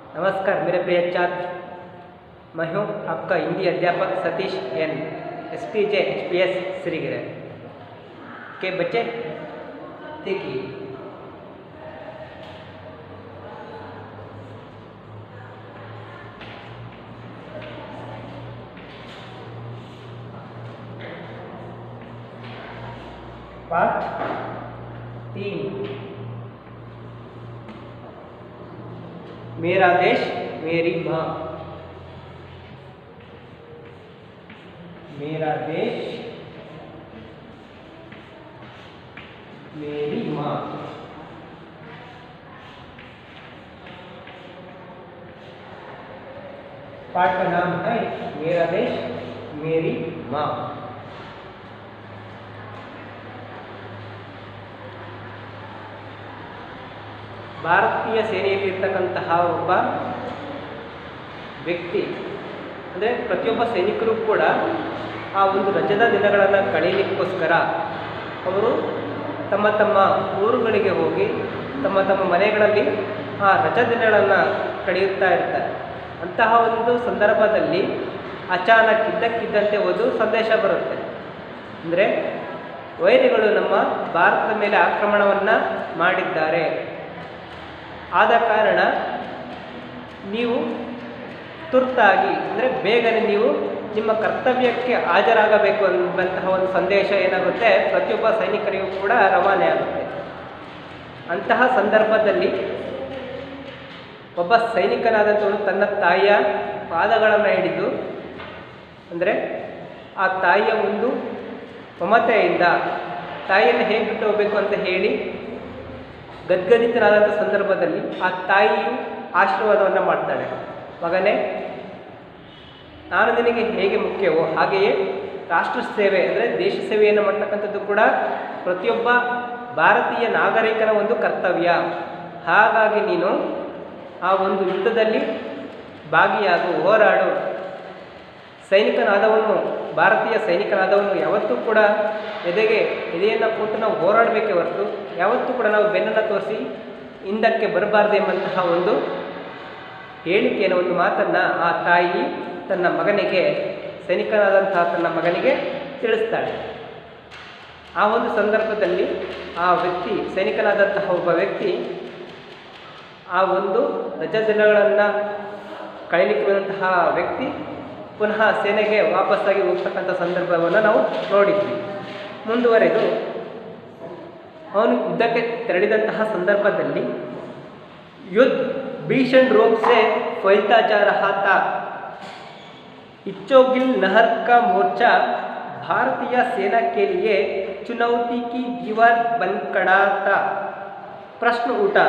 नमस्कार मेरे प्रिय छात्र, मैं हूँ आपका हिंदी अध्यापक सतीश एन, SPJ HPS श्रीगृह के बच्चे। देखिए, पाठ 3, मेरा देश मेरी माँ। मेरा देश मेरी माँ। पाठ का नाम है मेरा देश मेरी माँ। ಭಾರತೀಯ ಸೇನೆಯಲ್ಲಿರ್ತಕ್ಕಂತಹ ಒಬ್ಬ ವ್ಯಕ್ತಿ ಅಂದರೆ ಪ್ರತಿಯೊಬ್ಬ ಸೈನಿಕರು ಕೂಡ ಆ ಒಂದು ರಜದ ದಿನಗಳನ್ನು ಕಳೀಲಿಕ್ಕೋಸ್ಕರ ಅವರು ತಮ್ಮ ತಮ್ಮ ಊರುಗಳಿಗೆ ಹೋಗಿ ತಮ್ಮ ತಮ್ಮ ಮನೆಗಳಲ್ಲಿ ಆ ರಜಾ ದಿನಗಳನ್ನು ಕಳೆಯುತ್ತಾ ಇರ್ತಾರೆ. ಅಂತಹ ಒಂದು ಸಂದರ್ಭದಲ್ಲಿ ಅಚಾನಕ್ ಇದ್ದಕ್ಕಿದ್ದಂತೆ ಒಂದು ಸಂದೇಶ ಬರುತ್ತೆ. ಅಂದರೆ ವೈರಿಗಳು ನಮ್ಮ ಭಾರತದ ಮೇಲೆ ಆಕ್ರಮಣವನ್ನು ಮಾಡಿದ್ದಾರೆ, ಆದ ಕಾರಣ ನೀವು ತುರ್ತಾಗಿ ಅಂದರೆ ಬೇಗನೆ ನೀವು ನಿಮ್ಮ ಕರ್ತವ್ಯಕ್ಕೆ ಹಾಜರಾಗಬೇಕು ಅನ್ನುವಂತಹ ಒಂದು ಸಂದೇಶ ಏನಾಗುತ್ತೆ ಪ್ರತಿಯೊಬ್ಬ ಸೈನಿಕರಿಗೂ ಕೂಡ ರವಾನೆ ಆಗುತ್ತೆ. ಅಂತಹ ಸಂದರ್ಭದಲ್ಲಿ ಒಬ್ಬ ಸೈನಿಕನಾದಂಥವನು ತನ್ನ ತಾಯಿಯ ಪಾದಗಳನ್ನು ಹಿಡಿದು, ಅಂದರೆ ಆ ತಾಯಿಯ ಒಂದು ಮಮತೆಯಿಂದ ತಾಯಿಯನ್ನು ಹೇಗೆ ಬಿಟ್ಟು ಹೋಗಬೇಕು ಅಂತ ಹೇಳಿ ಗದ್ಗದಿತನಾದಂಥ ಸಂದರ್ಭದಲ್ಲಿ ಆ ತಾಯಿಯು ಆಶೀರ್ವಾದವನ್ನು ಮಾಡ್ತಾಳೆ. ಮಗನೇ, ನಾನು ನಿನಗೆ ಹೇಗೆ ಮುಖ್ಯವೋ ಹಾಗೆಯೇ ರಾಷ್ಟ್ರ ಸೇವೆ ಅಂದರೆ ದೇಶ ಸೇವೆಯನ್ನು ಮಾಡ್ತಕ್ಕಂಥದ್ದು ಕೂಡ ಪ್ರತಿಯೊಬ್ಬ ಭಾರತೀಯ ನಾಗರಿಕನ ಒಂದು ಕರ್ತವ್ಯ. ಹಾಗಾಗಿ ನೀನು ಆ ಒಂದು ಯುದ್ಧದಲ್ಲಿ ಭಾಗಿಯಾಗು, ಹೋರಾಡು. ಸೈನಿಕನಾದವನು, ಭಾರತೀಯ ಸೈನಿಕನಾದವನು ಯಾವತ್ತೂ ಕೂಡ ಎದೆಯನ್ನು ಕೊಟ್ಟು ನಾವು ಹೋರಾಡಬೇಕೇ ಹೊರತು ಯಾವತ್ತೂ ಕೂಡ ನಾವು ಬೆನ್ನನ್ನು ತೋರಿಸಿ ಹಿಂದಕ್ಕೆ ಬರಬಾರ್ದು ಎಂಬಂತಹ ಒಂದು ಹೇಳಿಕೆಯನ್ನು, ಒಂದು ಮಾತನ್ನು ಆ ತಾಯಿ ತನ್ನ ಮಗನಿಗೆ, ಸೈನಿಕನಾದಂತಹ ತನ್ನ ಮಗನಿಗೆ ತಿಳಿಸ್ತಾಳೆ. ಆ ಒಂದು ಸಂದರ್ಭದಲ್ಲಿ ಆ ವ್ಯಕ್ತಿ, ಸೈನಿಕನಾದಂತಹ ಒಬ್ಬ ವ್ಯಕ್ತಿ ಆ ಒಂದು ರಜಾ ದಿನಗಳನ್ನು ಕಳೀಲಿಕ್ಕೆ ಬಂದಂತಹ ವ್ಯಕ್ತಿ ಪುನಃ ಸೇನೆಗೆ ವಾಪಸ್ಸಾಗಿ ಹೋಗ್ತಕ್ಕಂಥ ಸಂದರ್ಭವನ್ನು ನಾವು ನೋಡಿದ್ವಿ. ಮುಂದುವರೆದು ಅವನು ಯುದ್ಧಕ್ಕೆ ತೆರಳಿದಂತಹ ಸಂದರ್ಭದಲ್ಲಿ युद्ध भीषण रूप से फैलता जा रहा था। इच्चोगिल नहर का मोर्चा भारतीय सेना के लिए चुनौती की दीवार बन खड़ा था। प्रश्न उठा,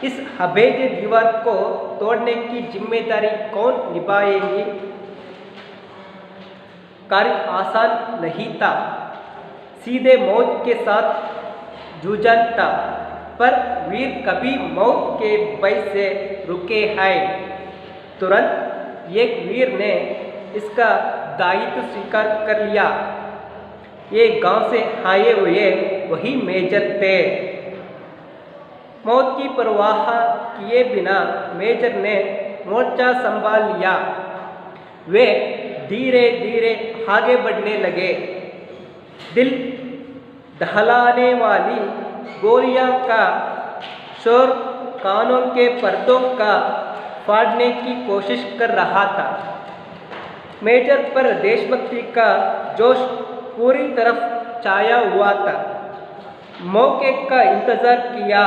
इस अभेद्य दीवार को तोड़ने की जिम्मेदारी कौन निभाएंगे? कार्य आसान नहीं था, सीधे मौत के साथ जूझना था, पर वीर कभी मौत के भय से रुके हैं। तुरंत एक वीर ने इसका दायित्व स्वीकार कर लिया। ये गांव से आए हुए वही मेजर थे। मौत की परवाह किए बिना मेजर ने मोर्चा संभाल लिया। वे धीरे धीरे आगे बढ़ने लगे। दिल दहलाने वाली गोलियां का शोर कानों के पर्दों का फाड़ने की कोशिश कर रहा था। मेजर पर देशभक्ति का जोश पूरी तरफ छाया हुआ था। मौके का इंतज़ार किया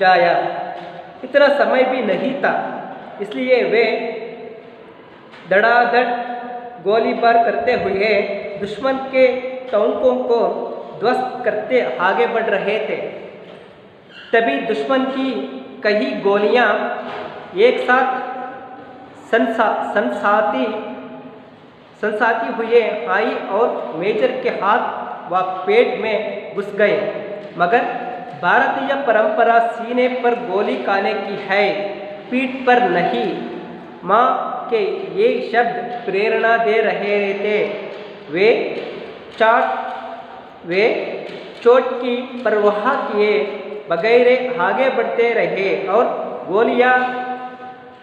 जाया इतना समय भी नहीं था, इसलिए वे धड़ाधड़ गोलीबार करते हुए दुश्मन के टोंकों को ध्वस्त करते आगे बढ़ रहे थे। तभी दुश्मन की कई गोलियां एक साथ सनसाती हुए आई और मेजर के हाथ व पेट में घुस गए। मगर भारतीय परंपरा सीने पर गोली खाने की है, पीठ पर नहीं। माँ के ये शब्द प्रेरणा दे रहे थे। वे चोट की परवाह किए बगैर आगे बढ़ते रहे और गोलियां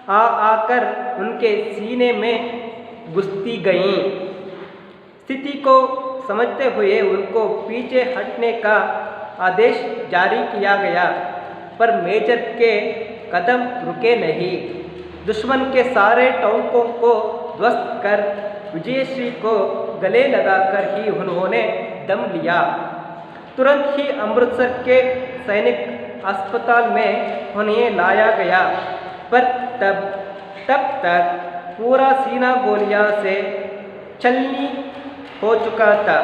आ आकर उनके सीने में घुसती गईं। स्थिति को समझते हुए उनको पीछे हटने का आदेश जारी किया गया, पर मेजर के कदम रुके नहीं। दुश्मन के सारे टोंकों को ध्वस्त कर विजयश्री को गले लगाकर ही उन्होंने दम लिया। तुरंत ही अमृतसर के सैनिक अस्पताल में उन्हें लाया गया, पर तब तक पूरा सीना गोलियां से छलनी हो चुका था।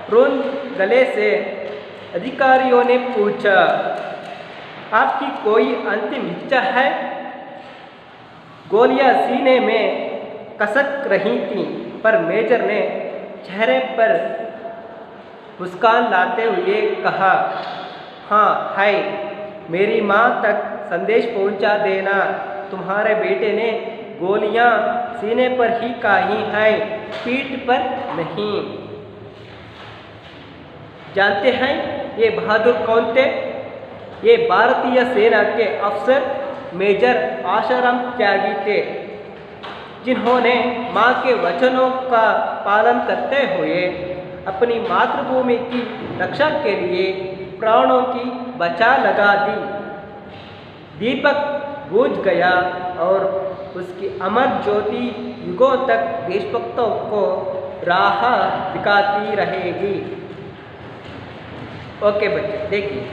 रुंध गले से अधिकारियों ने पूछा, आपकी कोई अंतिम इच्छा है? गोलियां सीने में कसक रही थीं, पर मेजर ने चेहरे पर मुस्कान लाते हुए कहा, हाँ है। मेरी माँ तक संदेश पहुँचा देना। तुम्हारे बेटे ने गोलियां सीने पर ही खाई हैं, पीठ पर नहीं। जानते हैं ये बहादुर कौन थे? ये भारतीय सेना के अफसर मेजर आशाराम त्यागी थे, जिन्होंने मां के वचनों का पालन करते हुए अपनी मातृभूमि की रक्षा के लिए प्राणों की बचा लगा दी। दीपक बुझ गया और उसकी अमर ज्योति युगों तक देशभक्तों को राह दिखाती रहेगी। ओके बच्चे, देखिए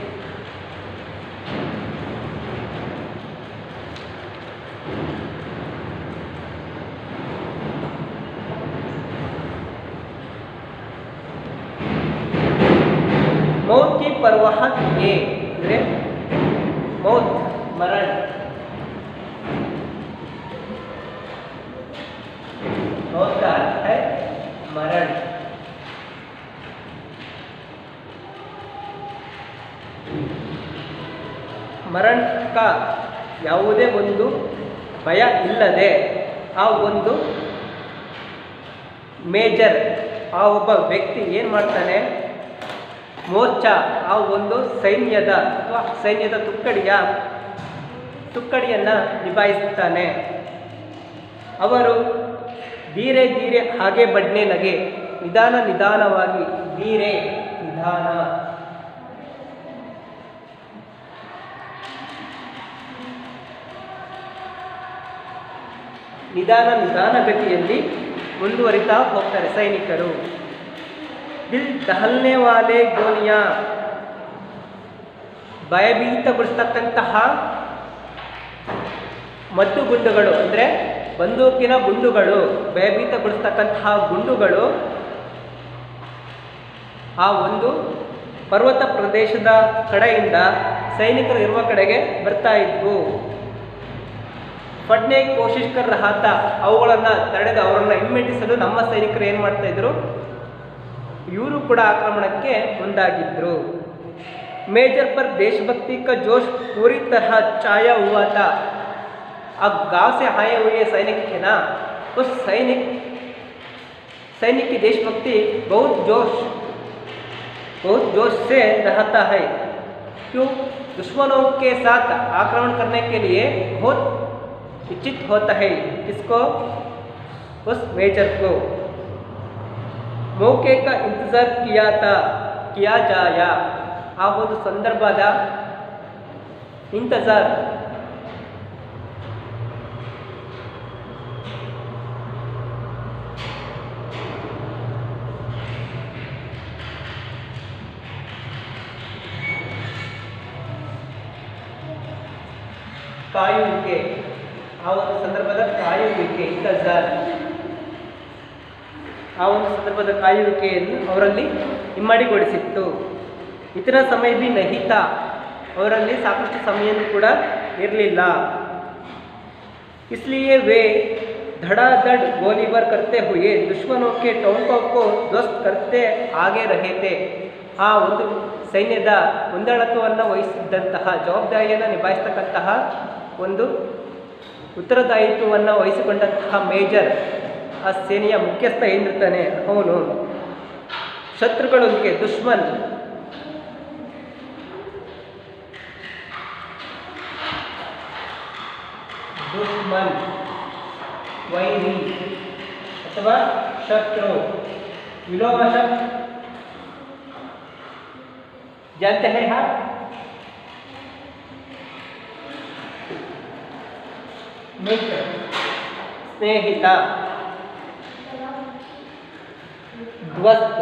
मौत की परवाह किए, मौत मरण, मौत का अर्थ है मरण। ಮರಣ ಯಾವುದೇ ಒಂದು ಭಯ ಇಲ್ಲದೆ ಆ ಒಂದು ಮೇಜರ್ ಆ ಒಬ್ಬ ವ್ಯಕ್ತಿ ಏನು ಮಾಡ್ತಾನೆ, ಮೋರ್ಚಾ ಆ ಒಂದು ಸೈನ್ಯದ ಅಥವಾ ಸೈನ್ಯದ ತುಕ್ಕಡಿಯನ್ನು ನಿಭಾಯಿಸ್ತಾನೆ। ಅವರು ಧೀರೆ ಧೀರೆ ಹಾಗೆ ಬಡ್ನೆ ಲಗೆ, ನಿಧಾನವಾಗಿ ಧೀರೆ ನಿಧಾನ, ನಿಧಾನಗತಿಯಲ್ಲಿ ಮುಂದುವರಿತಾ ಹೋಗ್ತಾರೆ ಸೈನಿಕರು। ದಿಲ್ ದಹಲ್ನೆ ವಾಲೆ ಗೋಲಿಯಾ, ಭಯಭೀತಗೊಳಿಸ್ತಕ್ಕಂತಹ ಮದ್ದು ಗುಂಡುಗಳು ಅಂದರೆ ಬಂದೂಕಿನ ಗುಂಡುಗಳು, ಭಯಭೀತಗೊಳಿಸ್ತಕ್ಕಂತಹ ಗುಂಡುಗಳು ಆ ಒಂದು ಪರ್ವತ ಪ್ರದೇಶದ ಕಡೆಯಿಂದ ಸೈನಿಕರು ಇರುವ ಕಡೆಗೆ ಬರ್ತಾ ಇದ್ವು। ಪಡ್ನೆ ಕೋಶಿಶ್ ಕರ್ ರಹಾ ತಾ, ಅವುಗಳನ್ನು ತಡೆದು ಅವರನ್ನು ಹಿಮ್ಮೆಟ್ಟಿಸಲು ನಮ್ಮ ಸೈನಿಕರು ಏನು ಮಾಡ್ತಾ ಇದ್ರು, ಇವರು ಕೂಡ ಆಕ್ರಮಣಕ್ಕೆ ಮುಂದಾಗಿದ್ದರು। मेजर पर देशभक्ति का जोश पूरी तरह छाया हुआ था। अब गांव से आए हुए सैनिक थे ना, उस सैनिक की देशभक्ति बहुत जोश से रहता है। क्यों? दुश्मनों के साथ आक्रमण करने के लिए बहुत इच्छित होता है। किसको? उस मेजर को। मौके का इंतज़ार किया जाया, ಆ ಒಂದು ಸಂದರ್ಭದ ಇಂತಜಾರ್, ಕಾಯುವಿಕೆ, ಆ ಒಂದು ಸಂದರ್ಭದ ಕಾಯುವಿಕೆ, ಇಂತಜಾರ್, ಆ ಒಂದು ಸಂದರ್ಭದ ಕಾಯುವಿಕೆಯನ್ನು ಅವರಲ್ಲಿ ಇಮ್ಮಡಿಗೊಳಿಸಿತ್ತು। इतना समय भी नहीं था, ಅವರಲ್ಲಿ ಸಾಕಷ್ಟು ಸಮಯ ಕೂಡ ಇರಲಿಲ್ಲ। इसलिए वे धड़ाधड़ गोलीबार करते हुए दुश्मनों के टोंकों को ध्वस्त करते आगे रहे थे। ಆ ಒಂದು ಸೈನ್ಯದ ಮುಂದಾಳತ್ವವನ್ನು ವಹಿಸಿದ್ದಂತಹ, ಜವಾಬ್ದಾರಿಯನ್ನು ನಿಭಾಯಿಸತಕ್ಕಂತಹ ಒಂದು ಉತ್ತರದಾಯಿತ್ವವನ್ನು ವಹಿಸಿಕೊಂಡಂತಹ ಮೇಜರ್, ಆ ಸೇನೆಯ ಮುಖ್ಯಸ್ಥ ಏನಿರ್ತಾನೆ ಅವನು ಶತ್ರುಗಳೊಂದಿಗೆ ದುಶ್ಮನ್ दुश्मन वैरी अथवा शत्रु विलोम शब्द जानते हैं आप? मित्र स्नेहिता दोस्त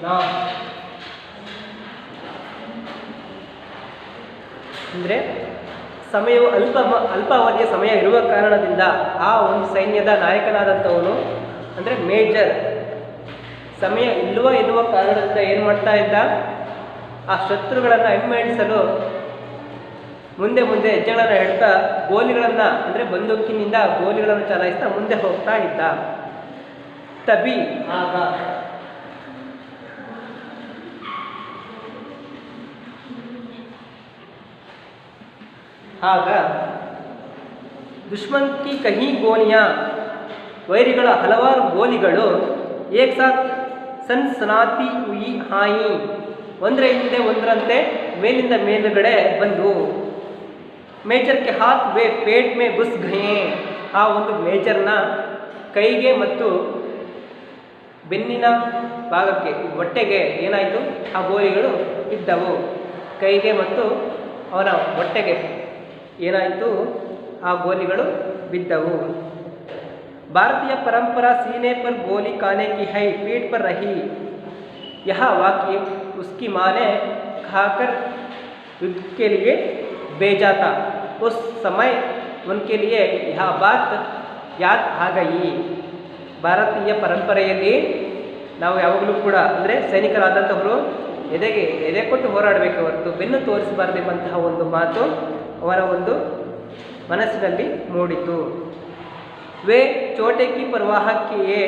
ना ಅಂದರೆ ಸಮಯವು ಅಲ್ಪಾವಧಿಯ ಸಮಯ ಇರುವ ಕಾರಣದಿಂದ ಆ ಒಂದು ಸೈನ್ಯದ ನಾಯಕನಾದಂಥವನು ಅಂದರೆ ಮೇಜರ್ ಸಮಯ ಇಲ್ಲವ ಎನ್ನುವ ಕಾರಣದಿಂದ ಏನು ಮಾಡ್ತಾ ಇದ್ದ, ಆ ಶತ್ರುಗಳನ್ನು ಹಿಮ್ಮೆಟ್ಟಿಸಲು ಮುಂದೆ ಹೆಜ್ಜೆಗಳನ್ನು ಇಡ್ತಾ ಗೋಲಿಗಳನ್ನು ಅಂದರೆ ಬಂದೂಕಿನಿಂದ ಗೋಲಿಗಳನ್ನು ಚಲಾಯಿಸ್ತಾ ಮುಂದೆ ಹೋಗ್ತಾ ಇದ್ದ. ತಬಿ ಆಗ ದುಶ್ಮನ್ ಕಿ ಕಹಿ ಗೋಲಿಯಾ ವೈರಿಗಳ ಹಲವಾರು ಗೋಲಿಗಳು ಏಕ್ ಸಾಥ್ ಸನ್ಸನಾತಿ ಹುಯಿ ಹಾಯಿ ಒಂದರ ಹಿಂದೆ ಒಂದರಂತೆ ಮೇಲಿಂದ ಮೇಲುಗಡೆ ಬಂದು ಮೇಜರ್ ಕೆ ಹಾತ್ ವೇ ಪೇಟ್ ಮೇ ಗುಸ್ ಗಯೇ ಆ ಒಂದು ಮೇಜರ್ನ ಕೈಗೆ ಮತ್ತು ಬೆನ್ನಿನ ಭಾಗಕ್ಕೆ ಹೊಟ್ಟೆಗೆ ಏನಾಯಿತು, ಆ ಗೋಲಿಗಳು ಇದ್ದವು. ಕೈಗೆ ಮತ್ತು ಅವನ ಹೊಟ್ಟೆಗೆ ಏನಾಯಿತು, ಆ ಗೋಲಿಗಳು ಬಿದ್ದವು. ಭಾರತೀಯ ಪರಂಪರಾ सीने पर गोली खाने की है पीठ पर रही यह वाक्य उसकी माँ ने खाकर युद्ध के लिए भेजा था. उस समय उनके लिए यह बात याद आ गई. ಭಾರತೀಯ ಪರಂಪರೆಯಲ್ಲಿ ನಾವು ಯಾವಾಗಲೂ ಕೂಡ ಅಂದರೆ ಸೈನಿಕರಾದಂಥವರು ಎದೆ ಕೊಟ್ಟು ಹೋರಾಡಬೇಕು ಹೊರತು ಬೆನ್ನು ತೋರಿಸಬಾರ್ದೆಂಬಂತಹ ಒಂದು ಮಾತು ಅವರ ಒಂದು ಮನಸ್ಸಿನಲ್ಲಿ ಮೂಡಿತು. वे चोटे की परवाह किए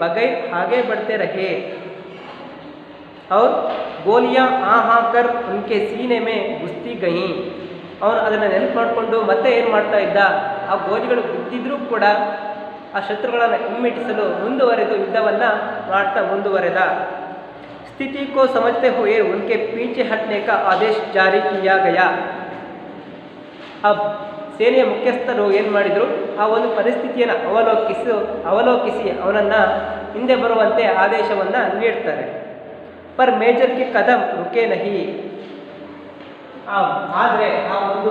बगैर आगे बढ़ते रहे और गोलियां कर उनके सीने में घुसती गईं. ಅವನು ಅದನ್ನು ನೆನಪು ಮಾಡಿಕೊಂಡು ಮತ್ತೆ ಏನು ಮಾಡ್ತಾ ಇದ್ದ, ಆ ಗೋಲಿಗಳು ಬಿದ್ದಿದ್ರೂ ಕೂಡ ಆ ಶತ್ರುಗಳನ್ನು ಹಿಮ್ಮೆಟ್ಟಿಸಲು ಮುಂದುವರೆದು ಯುದ್ಧವನ್ನು ಮಾಡ್ತಾ ಮುಂದುವರೆದ. स्थिति को समझते हुए उनके पीछे हटने का आदेश जारी किया गया. अब ಸೇನೆಯ ಮುಖ್ಯಸ್ಥರು ಏನು ಮಾಡಿದರು, ಆ ಒಂದು ಪರಿಸ್ಥಿತಿಯನ್ನು ಅವಲೋಕಿಸಿ ಅವನನ್ನು ಹಿಂದೆ ಬರುವಂತೆ ಆದೇಶವನ್ನು ನೀಡ್ತಾರೆ. ಪರ್ ಮೇಜರ್ ಕೆ ಕದಂ ರುಕೆ ನಹಿ ಆದರೆ ಆ ಒಂದು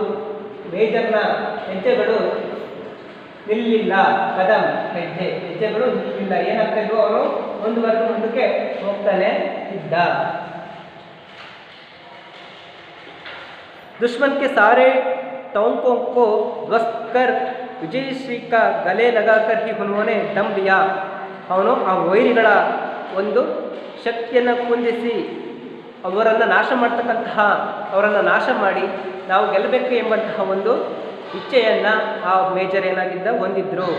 ಮೇಜರ್ನ ಹೆಜ್ಜೆಗಳು ನಿಲ್ಲಿಲ್ಲ. ಕದಂ ಹೆಜ್ಜೆಗಳು ನಿಲ್ಲಿಲ್ಲ. ಏನಾಗ್ತಾ ಇದ್ವು, ಅವನು ಮುಂದಕ್ಕೆ ಹೋಗ್ತಾನೆ ಇದ್ದ. दुश्मन के सारे टोंकों को ध्वस्त कर विजयश्री का गले लगाकर ही उन्होंने दम लिया. ಅವನು ಆ ವೈರಿಗಳ ಒಂದು ಶಕ್ತಿಯನ್ನು ಕುಂದಿಸಿ ಅವರನ್ನು ನಾಶ ಮಾಡಿ ನಾವು ಗೆಲ್ಲಬೇಕು ಎಂಬಂತಹ ಒಂದು ಇಚ್ಛೆಯನ್ನು ಆ ಮೇಜರ್ ಏನಾಗಿದ್ದ ಹೊಂದಿದ್ರು.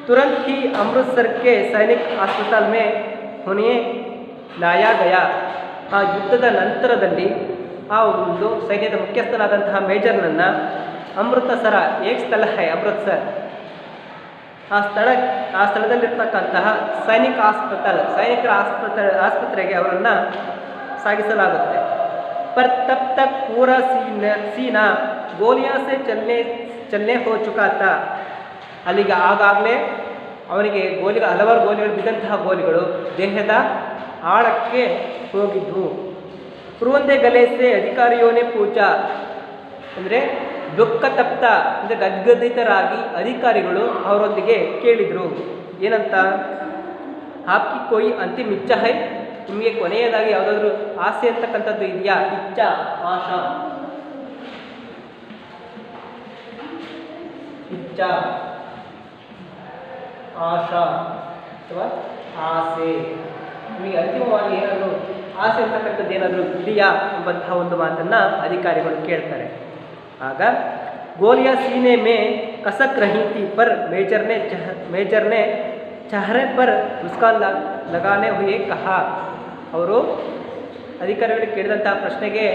तुरंत ही अमृतसर के सैनिक अस्पताल में उन्हें लाया गया. ಆ ಯುದ್ಧದ ನಂತರದಲ್ಲಿ ಆ ಒಂದು ಸೈನ್ಯದ ಮುಖ್ಯಸ್ಥನಾದಂತಹ ಮೇಜರ್ನನ್ನು ಅಮೃತಸರ ಏಕ್ ಸ್ಥಳ ಹೈ ಅಮೃತಸರ್ ಆ ಸ್ಥಳದಲ್ಲಿರ್ತಕ್ಕಂತಹ ಸೈನಿಕರ ಆಸ್ಪತ್ರೆಗೆ ಅವರನ್ನು ಸಾಗಿಸಲಾಗುತ್ತೆ. पर तब तक पूरा सीना गोलियां से चलने हो चुका था. ಅಲ್ಲಿಗೆ ಆಗಾಗಲೇ ಅವನಿಗೆ ಹಲವಾರು ಗೋಲಿಗಳು ಬಿದ್ದಂತಹ ಗೋಲಿಗಳು ದೇಹದ ಆಳಕ್ಕೆ ಹೋಗಿದ್ವು. ಪುರುವಂದೆ ಗಲೇಸೆ ಅಧಿಕಾರಿಯೋನೆ ಪೂಜಾ ಅಂದರೆ ದುಃಖ ತಪ್ತ ಅಂದರೆ ಗದ್ಗದಿತರಾಗಿ ಅಧಿಕಾರಿಗಳು ಅವರೊಂದಿಗೆ ಕೇಳಿದರು. ಏನಂತ, ಆಪ್ಕಿ ಕೋಯಿ ಅಂತಿಮ ಇಚ್ಛಾ ಹೈ, ನಿಮಗೆ ಕೊನೆಯದಾಗಿ ಯಾವುದಾದ್ರೂ ಆಸೆ ಅಂತಕ್ಕಂಥದ್ದು ಇದೆಯಾ? ಇಚ್ಛಾ ಆಶಾ ಅಥವಾ ಆಸೆ, ನಿಮಗೆ ಅಂತಿಮವಾಗಿ ಏನಾದರೂ ಆಸೆ ಅಂತಕ್ಕಂಥದ್ದು ಏನಾದರೂ ಇದೆಯಾ ಎಂಬಂತಹ ಒಂದು ಮಾತನ್ನು ಅಧಿಕಾರಿಗಳು ಕೇಳ್ತಾರೆ. ಆಗ ಗೋಲಿಯಾ ಸೀನೆ ಮೇ ಕಸಕ್ ರಹಿ ಥಿ ಪರ್ ಮೇಜರ್ನೆ ಚಹರೆ ಪರ್ ಮುಸ್ಕಾನ್ ಲಗಾನೆ ಹುಯೇ ಕಹಾ. ಅವರು ಅಧಿಕಾರಿಗಳಿಗೆ ಕೇಳಿದಂತಹ ಪ್ರಶ್ನೆಗೆ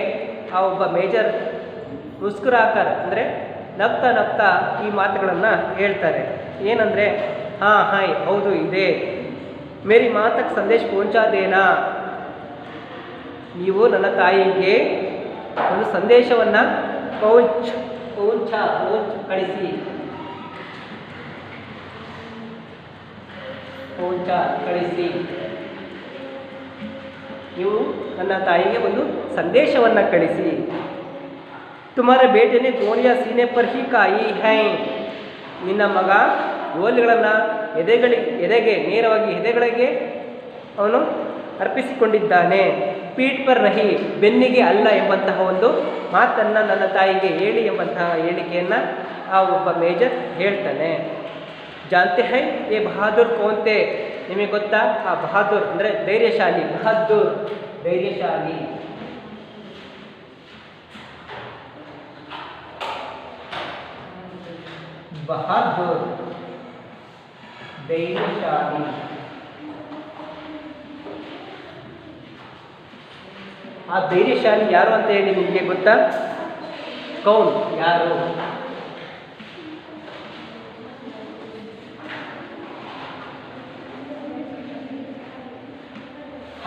ಆ ಒಬ್ಬ ಮೇಜರ್ ಮುಸ್ಕುರಾಕರ್ ಅಂದರೆ ನಗ್ತಾ ಈ ಮಾತುಗಳನ್ನು ಹೇಳ್ತಾರೆ. ಏನಂದರೆ, ಹಾಯ್ ಹೌದು ಇದೆ, ಮೇರಿ ಮಾತಕ್ಕೆ ಸಂದೇಶ ಪਹੁಂಚಾ ದೇನಾ, ನೀವು ನನ್ನ ತಾಯಿಗೆ ಒಂದು ಸಂದೇಶವನ್ನು ಪೌಂಚ್ ಕಳಿಸಿ, ನೀವು ನನ್ನ ತಾಯಿಗೆ ಒಂದು ಸಂದೇಶವನ್ನು ಕಳಿಸಿ. ತುಮಾರ ಬೇಟೆನೆ ಗೋಲಿಯ ಸೀನೆ ಪರ್ ಹಿ ಕಾಯಿ ಹೈ, ನಿನ್ನ ಮಗ ಗೋಲಿಗಳನ್ನು ಎದೆಗೆ ನೇರವಾಗಿ ಎದೆಗಳಿಗೆ ಅವನು ಅರ್ಪಿಸಿಕೊಂಡಿದ್ದಾನೆ. ಪೀಠ್ ಪರ್ ನಹಿ, ಬೆನ್ನಿಗೆ ಅಲ್ಲ ಎಂಬಂತಹ ಒಂದು ಮಾತನ್ನು ನನ್ನ ತಾಯಿಗೆ ಹೇಳಿ ಎಂಬಂತಹ ಹೇಳಿಕೆಯನ್ನು ಆ ಒಬ್ಬ ಮೇಜರ್ ಹೇಳ್ತಾನೆ. ಜಾನ್ತೆ ಹೈ ಏ ಬಹಾದೂರ್ ಕೋನ್ತೆ, ನಿಮಗೆ ಗೊತ್ತಾ ಆ ಬಹಾದೂರ್ ಅಂದರೆ ಧೈರ್ಯಶಾಲಿ, ಬಹಾದೂರ್ ಧೈರ್ಯಶಾಲಿ. ಬಹಾದೂರ್ ಧೈರ್ಯಶಾಲಿ. ಆ ಧೈರ್ಯಶಾಲಿ ಯಾರು ಅಂತ ಹೇಳಿ ನಿಮಗೆ ಗೊತ್ತಾ? ಕೌನ್, ಯಾರು?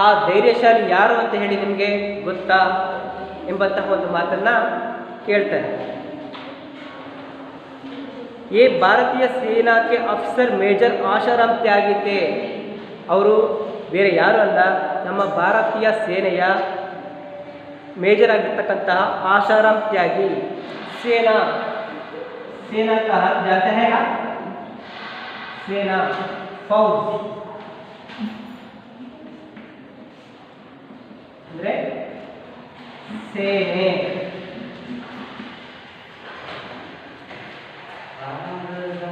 ಆ ಧೈರ್ಯಶಾಲಿ ಯಾರು ಅಂತ ಹೇಳಿ ನಿಮಗೆ ಗೊತ್ತಾ ಎಂಬಂತಹ ಒಂದು ಮಾತನ್ನು ಕೇಳ್ತಾರೆ. ये ಭಾರತೀಯ ಸೇನಾ ಕೆ ಅಫ್ಸರ್ ಮೇಜರ್ ಆಶಾರಾಮ್ ತ್ಯಾಗಿ थे, ಅವರು ಬೇರೆ ಯಾರು ಅಲ್ಲ, ನಮ್ಮ ಭಾರತೀಯ ಸೇನೆಯ ಮೇಜರ್ ಆಗಿರ್ತಕ್ಕಂತಹ ಆಶಾರಾಮ್ ತ್ಯಾಗಿ. ಸೇನಾ ಕहा जाता है, ಸೇನಾ ಫೌಜ್ ಅಂದರೆ ಸೇನೆ.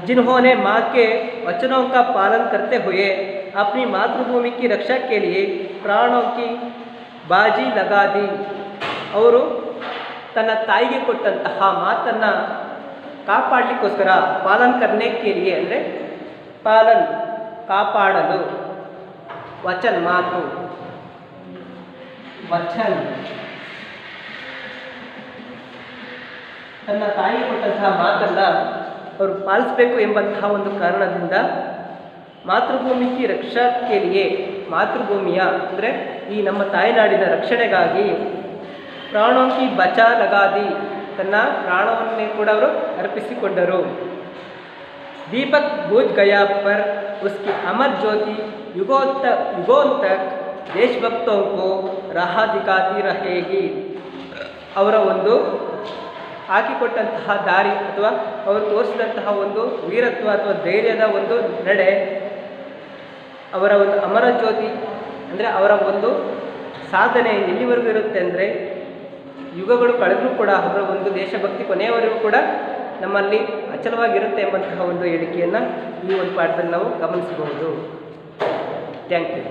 जिन्होंने माँ के वचनों का पालन करते हुए अपनी मातृभूमि की रक्षा के लिए प्राणों की बाजी लगा दी, ಅವರು ತನ್ನ ತಾಯಿಗೆ ಕೊಟ್ಟಂತಹ ಮಾತನ್ನು ಕಾಪಾಡಲಿಕ್ಕೋಸ್ಕರ ಪಾಲನ್ ಕರ್ನೆ ಕೆ ಲಿಯೆ ಅಂದರೆ ಪಾಲನ್ ಕಾಪಾಡಲು, ವಚನ್ ಮಾತು, ವಚನ್ ತನ್ನ ತಾಯಿ ಕೊಟ್ಟಂತಹ ಮಾತನ್ನು ಅವರು ಪಾಲಿಸಬೇಕು ಎಂಬಂತಹ ಒಂದು ಕಾರಣದಿಂದ ಮಾತೃಭೂಮಿಗೆ ರಕ್ಷಾಕ್ಕೆ ಲಿಯೆ, ಮಾತೃಭೂಮಿಯ ಅಂದರೆ ಈ ನಮ್ಮ ತಾಯ್ನಾಡಿನ ರಕ್ಷಣೆಗಾಗಿ ಪ್ರಾಣೋಂಕಿ ಬಚಾ ಲಗಾದಿ, ತನ್ನ ಪ್ರಾಣವನ್ನೇ ಕೂಡ ಅವರು ಅರ್ಪಿಸಿಕೊಂಡರು. ದೀಪಕ್ ಬೂಜ್ ಗಯಾ ಪರ್ ಉಸ್ಕಿ ಅಮರ್ ಜ್ಯೋತಿ युगों तक ದೇಶಭಕ್ತೋं को राह दिखाती रहेगी. ಅವರ ಒಂದು ಹಾಕಿಕೊಟ್ಟಂತಹ ದಾರಿ ಅಥವಾ ಅವರು ತೋರಿಸಿದಂತಹ ಒಂದು ವೀರತ್ವ ಅಥವಾ ಧೈರ್ಯದ ಒಂದು ನಡೆ ಅವರ ಒಂದು ಅಮರ ಜ್ಯೋತಿ ಅಂದರೆ ಅವರ ಒಂದು ಸಾಧನೆ ಎಲ್ಲಿವರೆಗೂ ಇರುತ್ತೆ ಅಂದರೆ ಯುಗಗಳು ಕಳೆದರೂ ಕೂಡ ಅವರ ಒಂದು ದೇಶಭಕ್ತಿ ಕೊನೆಯವರೆಗೂ ಕೂಡ ನಮ್ಮಲ್ಲಿ ಅಚಲವಾಗಿರುತ್ತೆ ಎಂಬಂತಹ ಒಂದು ಹೇಳಿಕೆಯನ್ನು ಈ ಒಂದು ಪಾಠದಲ್ಲಿ ನಾವು ಗಮನಿಸಬಹುದು. Thank you.